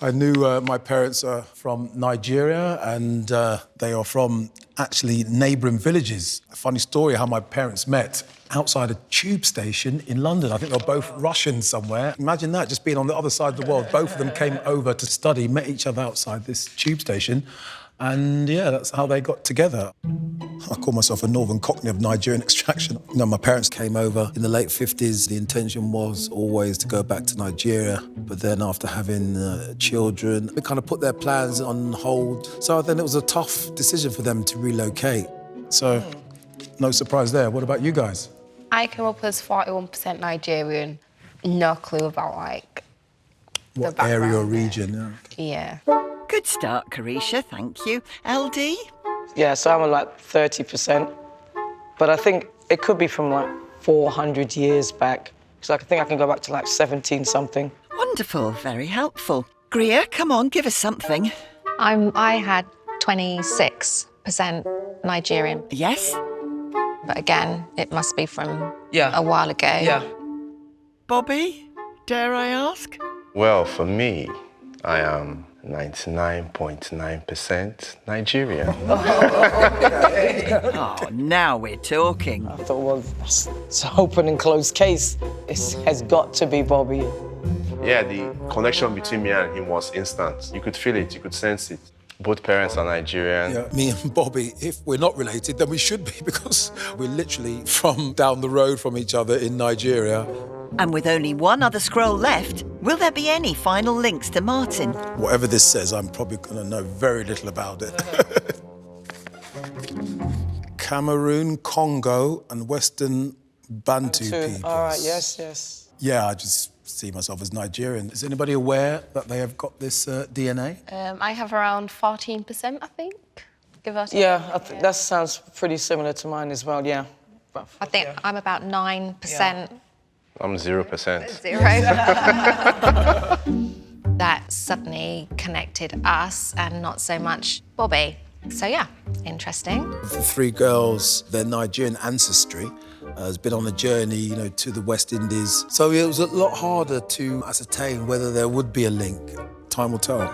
I knew my parents are from Nigeria and they are from actually neighbouring villages. A funny story how my parents met outside a tube station in London. I think they were both Russian somewhere. Imagine that, just being on the other side of the world. Both of them came over to study, met each other outside this tube station. And yeah, that's how they got together. I call myself a northern cockney of Nigerian extraction. You know, my parents came over in the late 50s. The intention was always to go back to Nigeria. But then after having children, they kind of put their plans on hold. So then it was a tough decision for them to relocate. So no surprise there. What about you guys? I came up as 41% Nigerian. No clue about, like, What area or region? Yeah. Good start, Carisha, thank you. LD? Yeah, so I'm on like 30%. But I think it could be from like 400 years back. So I think I can go back to like 17-something. Wonderful, very helpful. Greer, come on, give us something. I had 26% Nigerian. Yes? But again, it must be from Yeah. a while ago. Yeah. Bobby, dare I ask? Well, for me, I am 99.9% Nigerian. Oh, now we're talking. I thought, well, it's an open and closed case. It has got to be Bobby. Yeah, the connection between me and him was instant. You could feel it, you could sense it. Both parents are Nigerian. Yeah, me and Bobby, if we're not related, then we should be, because we're literally from down the road from each other in Nigeria. And with only one other scroll left, will there be any final links to Martin? Whatever this says, I'm probably going to know very little about it. Cameroon, Congo, and Western Bantu people. All right, yes. Yeah, I just see myself as Nigerian. Is anybody aware that they have got this DNA? I have around 14%, I think. Give or take. Yeah, that sounds pretty similar to mine as well, yeah. I think I'm about 9%. I'm 0%. Zero. That suddenly connected us and not so much Bobby. So yeah, interesting. The three girls, their Nigerian ancestry has been on a journey, you know, to the West Indies. So it was a lot harder to ascertain whether there would be a link. Time will tell.